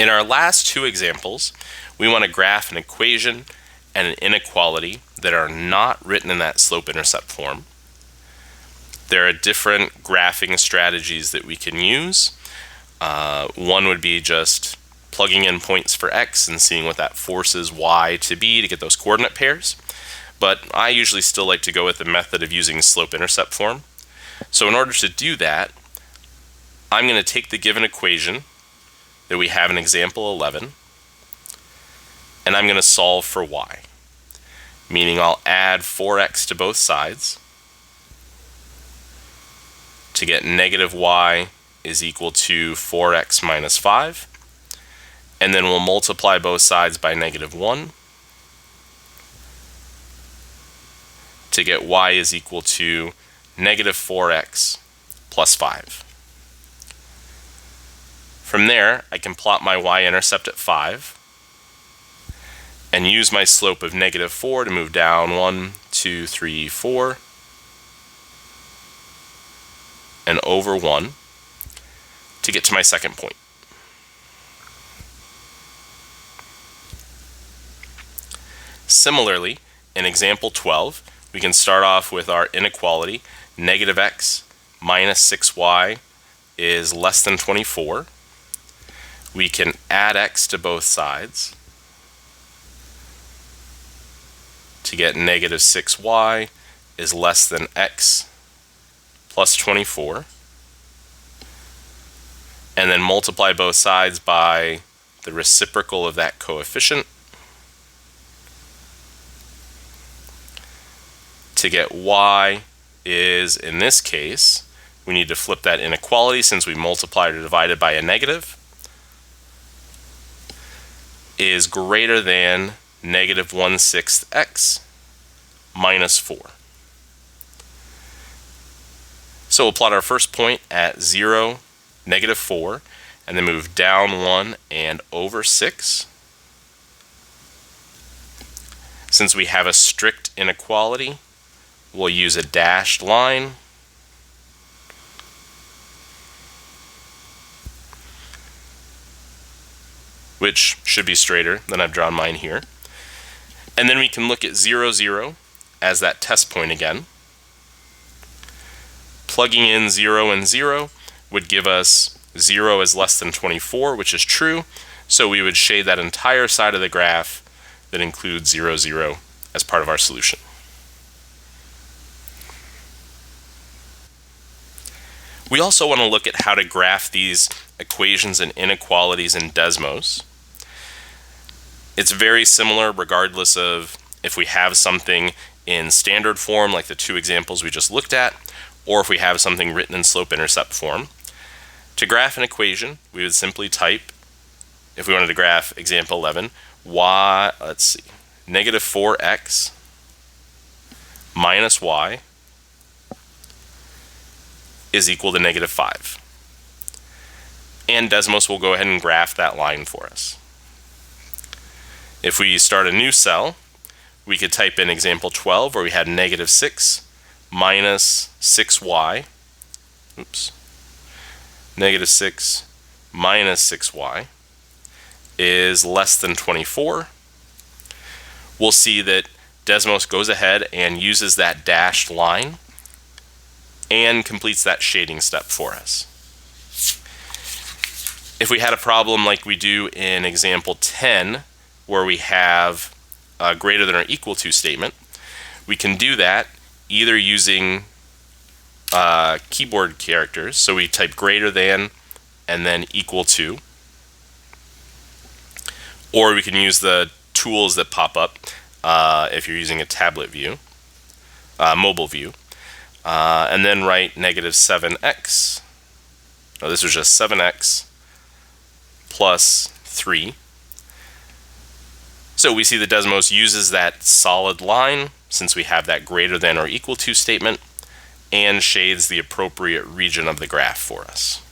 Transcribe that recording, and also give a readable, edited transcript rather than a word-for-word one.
In our last two examples, we want to graph an equation and an inequality that are not written in that slope-intercept form. There are different graphing strategies that we can use. One would be just plugging in points for x and seeing what that forces y to be to get those coordinate pairs. But I usually still like to go with the method of using slope-intercept form. So in order to do that, I'm going to take the given equation that we have in example 11, and I'm going to solve for y, meaning I'll add 4x to both sides to get negative y is equal to 4x minus 5, and then we'll multiply both sides by negative 1 to get y is equal to negative 4x plus 5. From there, I can plot my y-intercept at 5 and use my slope of negative 4 to move down 1, 2, 3, 4, and over 1 to get to my second point. Similarly, in example 12, we can start off with our inequality, negative x minus 6y is less than 24. We can add x to both sides to get negative 6y is less than x plus 24, and then multiply both sides by the reciprocal of that coefficient to get y is, in this case, we need to flip that inequality since we multiplied or divided by a negative, is greater than negative 1/6 x minus 4. So we'll plot our first point at 0, negative 4, and then move down 1 and over 6. Since we have a strict inequality, we'll use a dashed line which should be straighter than I've drawn mine here. And then we can look at 0, 0 as that test point again. Plugging in 0 and 0 would give us 0 is less than 24, which is true, so we would shade that entire side of the graph that includes 0, 0 as part of our solution. We also want to look at how to graph these equations and inequalities in Desmos. It's very similar regardless of if we have something in standard form like the two examples we just looked at, or if we have something written in slope-intercept form. To graph an equation, we would simply type, if we wanted to graph example 11, negative 4x minus y is equal to negative 5. And Desmos will go ahead and graph that line for us. If we start a new cell, we could type in example 12 where we had negative 6 minus 6y. Negative 6 minus 6y is less than 24. We'll see that Desmos goes ahead and uses that dashed line and completes that shading step for us. If we had a problem like we do in example 10, where we have a greater than or equal to statement, we can do that either using keyboard characters, so we type greater than and then equal to, or we can use the tools that pop up if you're using a tablet view, mobile view, and then write negative 7x, this was just 7x plus 3. So we see that Desmos uses that solid line, since we have that greater than or equal to statement, and shades the appropriate region of the graph for us.